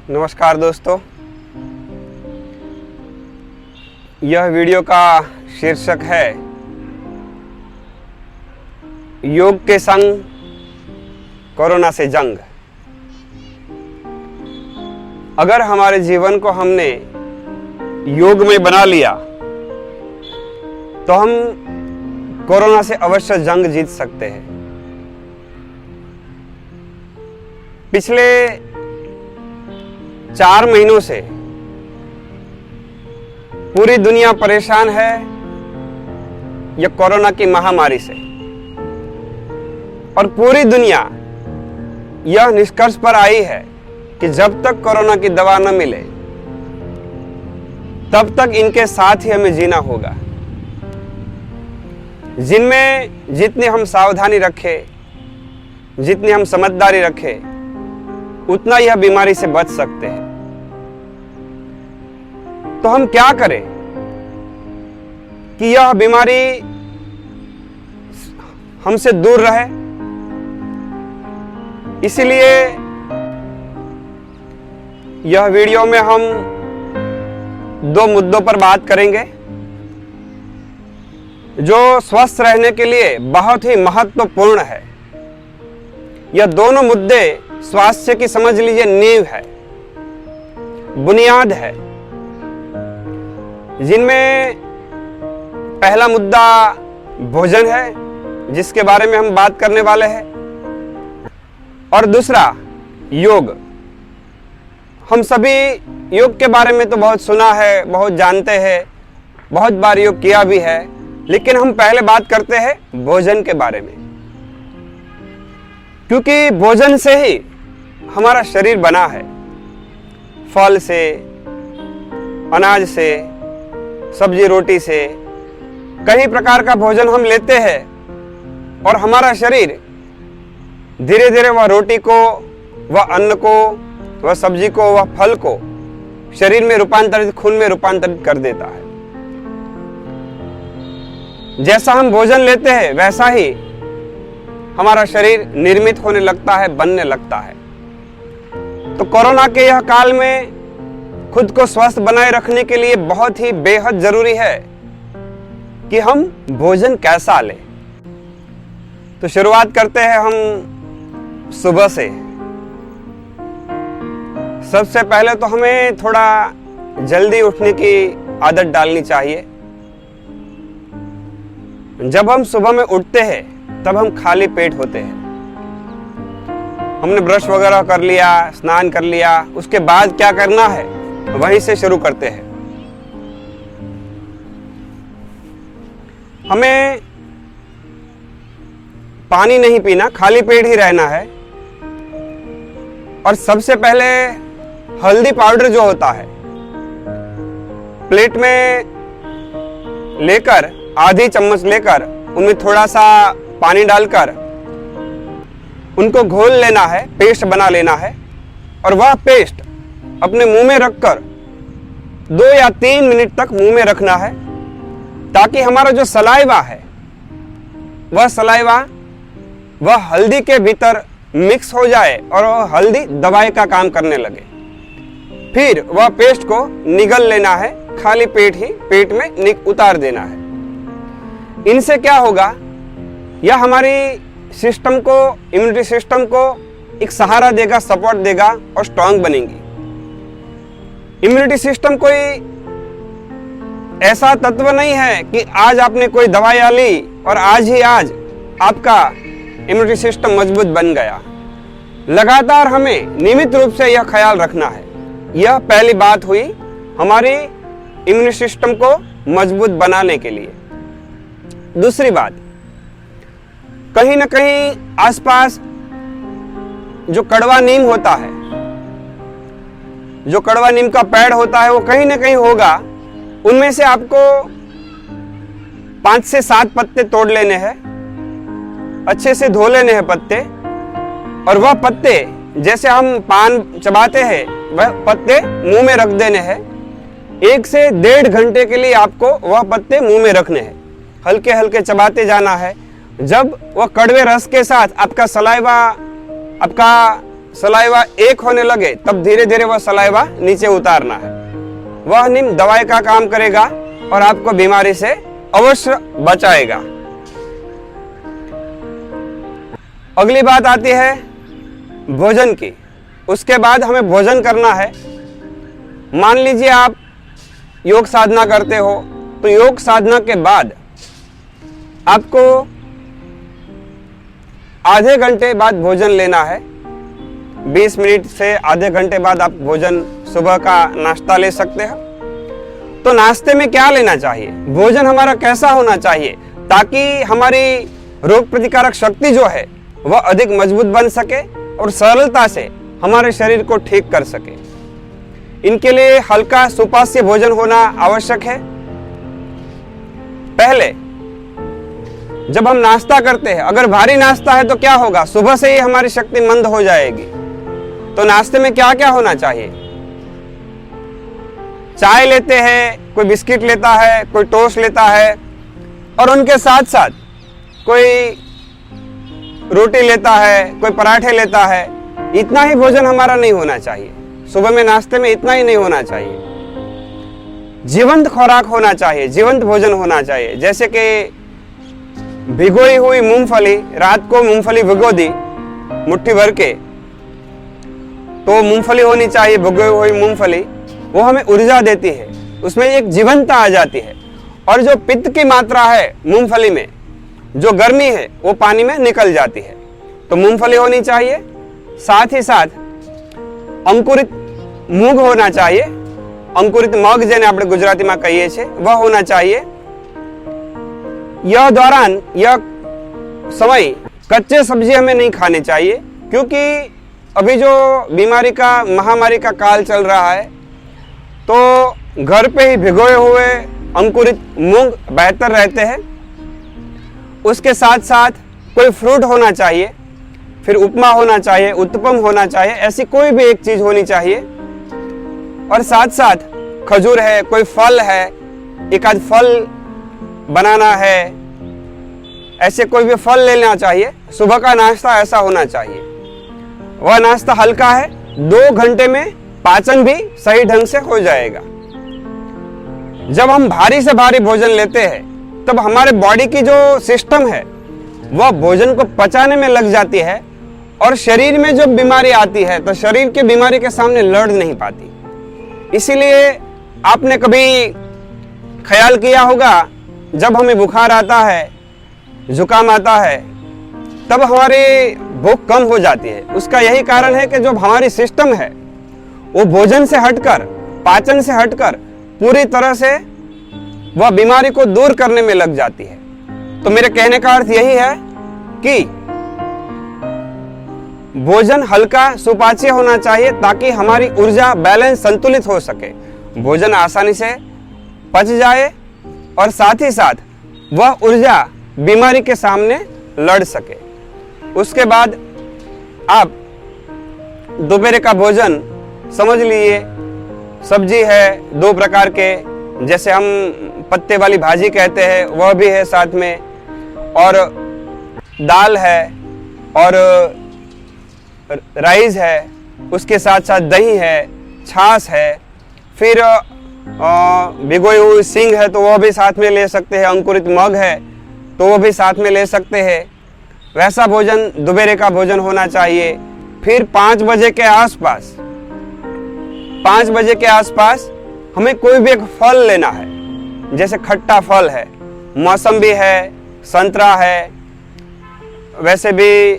नमस्कार दोस्तों, यह वीडियो का शीर्षक है योग के संग कोरोना से जंग। अगर हमारे जीवन को हमने योग में बना लिया तो हम कोरोना से अवश्य जंग जीत सकते हैं। पिछले 4 महीनों से पूरी दुनिया परेशान है यह कोरोना की महामारी से, और पूरी दुनिया यह निष्कर्ष पर आई है कि जब तक कोरोना की दवा न मिले तब तक इनके साथ ही हमें जीना होगा। जिनमें जितनी हम सावधानी रखें, जितनी हम समझदारी रखें, उतना यह बीमारी से बच सकते हैं। तो हम क्या करें कि यह बीमारी हमसे दूर रहे? इसीलिए यह वीडियो में हम 2 मुद्दों पर बात करेंगे जो स्वस्थ रहने के लिए बहुत ही महत्वपूर्ण है। यह दोनों मुद्दे स्वास्थ्य की, समझ लीजिए, नींव है, बुनियाद है। जिनमें पहला मुद्दा भोजन है, जिसके बारे में हम बात करने वाले हैं, और दूसरा योग। हम सभी योग के बारे में तो बहुत सुना है, बहुत जानते हैं, बहुत बार योग किया भी है, लेकिन हम पहले बात करते हैं भोजन के बारे में, क्योंकि भोजन से ही हमारा शरीर बना है। फल से, अनाज से, सब्जी रोटी से, कई प्रकार का भोजन हम लेते हैं और हमारा शरीर धीरे धीरे वह रोटी को, वह अन्न को, वह सब्जी को, वह फल को शरीर में रूपांतरित, खून में रूपांतरित कर देता है। जैसा हम भोजन लेते हैं वैसा ही हमारा शरीर निर्मित होने लगता है, बनने लगता है। तो कोरोना के यह काल में खुद को स्वस्थ बनाए रखने के लिए बहुत ही बेहद जरूरी है कि हम भोजन कैसा लें। तो शुरुआत करते हैं हम सुबह से। सबसे पहले तो हमें थोड़ा जल्दी उठने की आदत डालनी चाहिए। जब हम सुबह में उठते हैं तब हम खाली पेट होते हैं। हमने ब्रश वगैरह कर लिया, स्नान कर लिया, उसके बाद क्या करना है वहीं से शुरू करते हैं। हमें पानी नहीं पीना, खाली पेट ही रहना है। और सबसे पहले हल्दी पाउडर जो होता है, प्लेट में लेकर, आधी चम्मच लेकर, उनमें थोड़ा सा पानी डालकर उनको घोल लेना है, पेस्ट बना लेना है। और वह पेस्ट अपने मुंह में रखकर 2 या 3 मिनट तक मुंह में रखना है, ताकि हमारा जो सलाइवा है, वह सलाइवा वह हल्दी के भीतर मिक्स हो जाए और वह हल्दी दवाई का काम करने लगे। फिर वह पेस्ट को निगल लेना है, खाली पेट ही पेट में उतार देना है। इनसे क्या होगा, यह हमारी सिस्टम को, इम्यूनिटी सिस्टम को एक सहारा देगा, सपोर्ट देगा और स्ट्रांग बनेगी। इम्यूनिटी सिस्टम कोई ऐसा तत्व नहीं है कि आज आपने कोई दवाई ली और आज ही आज आपका इम्यूनिटी सिस्टम मजबूत बन गया। लगातार हमें नियमित रूप से यह ख्याल रखना है। यह पहली बात हुई हमारी इम्यूनिटी सिस्टम को मजबूत बनाने के लिए। दूसरी बात, कहीं ना कहीं आसपास जो कड़वा नीम होता है, जो कड़वा नीम का पेड़ होता है, वो कहीं ना कहीं होगा। उनमें से आपको 5 से 7 पत्ते तोड़ लेने हैं, अच्छे से धो लेने हैं पत्ते। और वह पत्ते, जैसे हम पान चबाते हैं, वह पत्ते मुंह में रख देने हैं। 1 से 1.5 घंटे के लिए आपको वह पत्ते मुंह में रखने हैं, हल्के हल्के चबाते जाना है। जब वह कड़वे रस के साथ आपका सलाइवा, आपका सलाइवा एक होने लगे तब धीरे धीरे वह सलाइवा नीचे उतारना है। वह नीम दवाई का काम करेगा और आपको बीमारी से अवश्य बचाएगा। अगली बात आती है भोजन की। उसके बाद हमें भोजन करना है। मान लीजिए आप योग साधना करते हो, तो योग साधना के बाद आपको आधे घंटे बाद भोजन लेना है। 20 मिनट से आधे घंटे बाद आप भोजन सुबह का नाश्ता ले सकते हैं। तो नाश्ते में क्या लेना चाहिए, भोजन हमारा कैसा होना चाहिए ताकि हमारी रोग प्रतिकारक शक्ति जो है वह अधिक मजबूत बन सके और सरलता से हमारे शरीर को ठीक कर सके। इनके लिए हल्का सुपाच्य भोजन होना आवश्यक है। पहले जब हम नाश्ता करते हैं, अगर भारी नाश्ता है तो क्या होगा, सुबह से ही हमारी शक्ति मंद हो जाएगी। तो नाश्ते में क्या क्या होना चाहिए, चाय लेते हैं, कोई बिस्किट लेता है, कोई टोस्ट लेता है और उनके साथ साथ कोई रोटी लेता है, कोई पराठे लेता है। इतना ही भोजन हमारा नहीं होना चाहिए। सुबह में नाश्ते में इतना ही नहीं होना चाहिए। जीवंत खुराक होना चाहिए, जीवंत भोजन होना चाहिए। जैसे कि भिगोई हुई मूंगफली, रात को मूंगफली भिगो दी मुट्ठी भर के, तो मूंगफली होनी चाहिए। भिगोई हुई मूंगफली वो हमें ऊर्जा देती है, उसमें एक जीवंतता आ जाती है। और जो पित्त की मात्रा है मूंगफली में, जो गर्मी है वो पानी में निकल जाती है। तो मूंगफली होनी चाहिए। साथ ही साथ अंकुरित मूंग होना चाहिए। अंकुरित मग जेने આપણે ગુજરાતીમાં કહીએ છીએ वह होना चाहिए। यह दौरान, यह समय कच्चे सब्जी हमें नहीं खाने चाहिए, क्योंकि अभी जो बीमारी का, महामारी का काल चल रहा है, तो घर पे ही भिगोए हुए अंकुरित मूंग बेहतर रहते हैं। उसके साथ साथ कोई फ्रूट होना चाहिए, फिर उपमा होना चाहिए, उत्तपम होना चाहिए, ऐसी कोई भी एक चीज होनी चाहिए। और साथ साथ खजूर है, कोई फल है, एक आध फल बनाना है, ऐसे कोई भी फल लेना चाहिए। सुबह का नाश्ता ऐसा होना चाहिए। वह नाश्ता हल्का है, 2 घंटे में पाचन भी सही ढंग से हो जाएगा। जब हम भारी से भारी भोजन लेते हैं तब हमारे बॉडी की जो सिस्टम है वह भोजन को पचाने में लग जाती है, और शरीर में जो बीमारी आती है तो शरीर के बीमारी के सामने लड़ नहीं पाती। इसीलिए आपने कभी ख्याल किया होगा, जब हमें बुखार आता है, जुकाम आता है, तब हमारी भूख कम हो जाती है। उसका यही कारण है कि जो हमारी सिस्टम है वो भोजन से हटकर, पाचन से हटकर पूरी तरह से वह बीमारी को दूर करने में लग जाती है। तो मेरे कहने का अर्थ यही है कि भोजन हल्का सुपाच्य होना चाहिए ताकि हमारी ऊर्जा बैलेंस, संतुलित हो सके, भोजन आसानी से पच जाए और साथ ही साथ वह ऊर्जा बीमारी के सामने लड़ सके। उसके बाद आप दोपहर का भोजन समझ लीजिए, सब्जी है 2 प्रकार के, जैसे हम पत्ते वाली भाजी कहते हैं वह भी है साथ में, और दाल है और राइस है, उसके साथ साथ दही है, छाछ है, फिर भिगोई हुई सींग है तो वह भी साथ में ले सकते हैं, अंकुरित मग है तो वो भी साथ में ले सकते हैं। वैसा भोजन दोपहर का भोजन होना चाहिए। फिर 5 बजे के आसपास, 5 बजे के आसपास हमें कोई भी एक फल लेना है। जैसे खट्टा फल है, मौसम्बी है, संतरा है, वैसे भी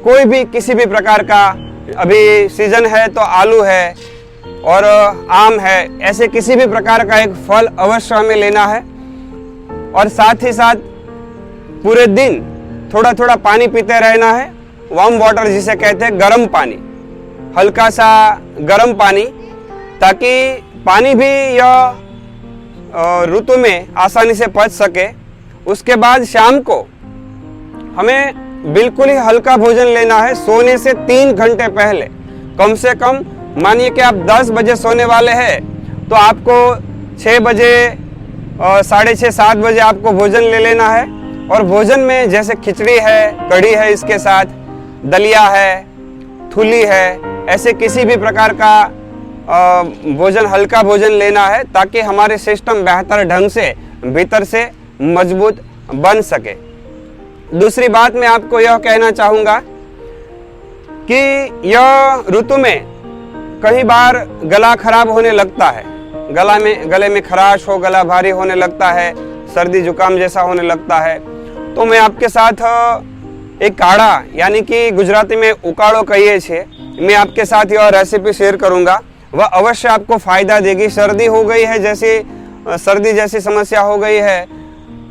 कोई भी किसी भी प्रकार का, अभी सीजन है तो आलू है और आम है, ऐसे किसी भी प्रकार का एक फल अवश्य हमें लेना है। और साथ ही साथ पूरे दिन थोड़ा थोड़ा पानी पीते रहना है, वार्म वाटर जिसे कहते हैं, गर्म पानी, हल्का सा गर्म पानी, ताकि पानी भी यह ऋतु में आसानी से पच सके। उसके बाद शाम को हमें बिल्कुल ही हल्का भोजन लेना है, सोने से 3 घंटे पहले। कम से कम मानिए कि आप 10 बजे सोने वाले हैं तो आपको 6 बजे और 6:30 7 बजे आपको भोजन ले लेना है। और भोजन में जैसे खिचड़ी है, कढ़ी है, इसके साथ दलिया है, थूली है, ऐसे किसी भी प्रकार का भोजन, हल्का भोजन लेना है ताकि हमारे सिस्टम बेहतर ढंग से भीतर से मजबूत बन सके। दूसरी बात मैं आपको यह कहना चाहूँगा कि यह ऋतु में कई बार गला खराब होने लगता है, गले में खराश हो, गला भारी होने लगता है, सर्दी जुकाम जैसा होने लगता है, तो मैं आपके साथ एक काढ़ा यानी कि गुजराती में उकाड़ो कहिए छे, मैं आपके साथ यह रेसिपी शेयर करूंगा। वह अवश्य आपको फायदा देगी। सर्दी हो गई है, सर्दी जैसी समस्या हो गई है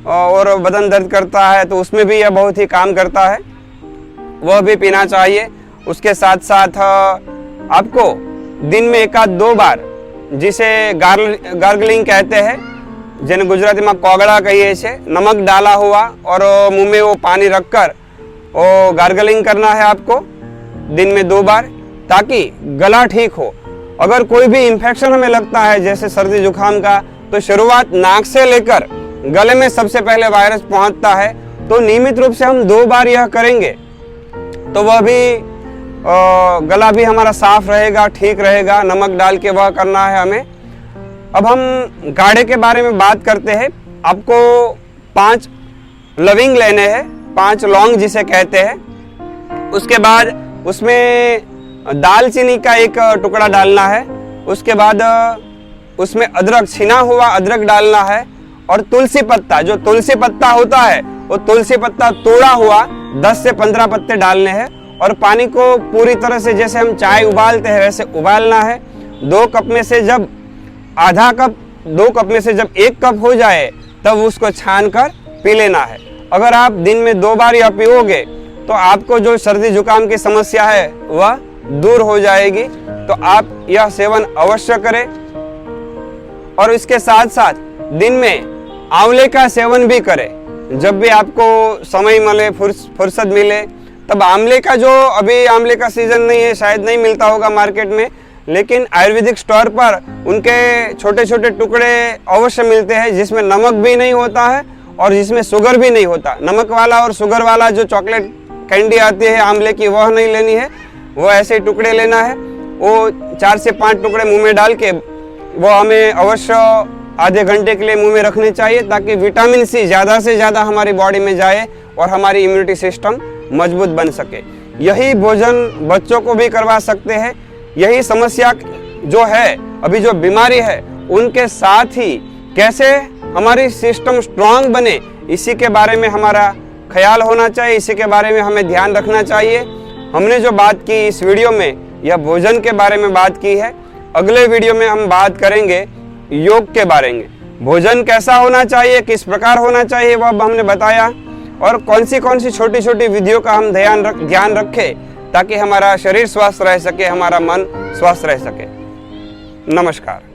और बदन दर्द करता है, तो उसमें भी यह बहुत ही काम करता है, वह भी पीना चाहिए। उसके साथ साथ आपको दिन में 1-2 बार, जिसे गार्गलिंग कहते हैं, जिन्हें गुजराती में कोगड़ा कहिए छे, नमक डाला हुआ और मुंह में वो पानी रखकर वो गार्गलिंग करना है आपको दिन में 2 बार, ताकि गला ठीक हो। अगर कोई भी इन्फेक्शन हमें लगता है जैसे सर्दी जुकाम का, तो शुरुआत नाक से लेकर गले में सबसे पहले वायरस पहुंचता है, तो नियमित रूप से हम 2 बार यह करेंगे तो वह भी गला भी हमारा साफ रहेगा, ठीक रहेगा। नमक डाल के वह करना है हमें। अब हम काढ़े के बारे में बात करते हैं। आपको 5 लविंग लेने हैं, 5 लौंग जिसे कहते हैं। उसके बाद उसमें दालचीनी का 1 टुकड़ा डालना है। उसके बाद उसमें अदरक, छिना हुआ अदरक डालना है। और तुलसी पत्ता, जो तुलसी पत्ता होता है, वो तुलसी पत्ता तोड़ा हुआ 10 से 15 पत्ते डालने हैं। और पानी को पूरी तरह से, जैसे हम चाय उबालते हैं वैसे उबालना है। 2 कप में से जब आधा कप, 2 कप में से जब 1 कप हो जाए तब उसको छान कर पी लेना है। अगर आप दिन में 2 बार यह पियोगे तो आपको जो सर्दी जुकाम की समस्या है वह दूर हो जाएगी। तो आप यह सेवन अवश्य करें। और इसके साथ साथ दिन में आंवले का सेवन भी करें। जब भी आपको समय मिले, फुर्सत मिले, तब आंवले का, जो अभी आंवले का सीजन नहीं है, शायद नहीं मिलता होगा मार्केट में, लेकिन आयुर्वेदिक स्टोर पर उनके छोटे छोटे टुकड़े अवश्य मिलते हैं, जिसमें नमक भी नहीं होता है और जिसमें शुगर भी नहीं होता। नमक वाला और शुगर वाला जो चॉकलेट कैंडी आती है आंवले की, वह नहीं लेनी है। वो ऐसे टुकड़े लेना है। वो 4 से 5 टुकड़े मुंह में डाल के वो हमें अवश्य आधे घंटे के लिए मुंह में रखने चाहिए, ताकि विटामिन सी ज़्यादा से ज़्यादा हमारी बॉडी में जाए और हमारी इम्यूनिटी सिस्टम मजबूत बन सके। यही भोजन बच्चों को भी करवा सकते हैं। यही समस्या जो है, अभी जो बीमारी है, उनके साथ ही कैसे हमारी सिस्टम स्ट्रांग बने, इसी के बारे में हमारा ख्याल होना चाहिए, इसी के बारे में हमें ध्यान रखना चाहिए। हमने जो बात की इस वीडियो में, यह भोजन के बारे में बात की है। अगले वीडियो में हम बात करेंगे योग के बारे में। भोजन कैसा होना चाहिए, किस प्रकार होना चाहिए, वह हमने बताया। और कौन सी छोटी छोटी विधियों का हम ध्यान रखें, ताकि हमारा शरीर स्वस्थ रह सके, हमारा मन स्वस्थ रह सके। नमस्कार।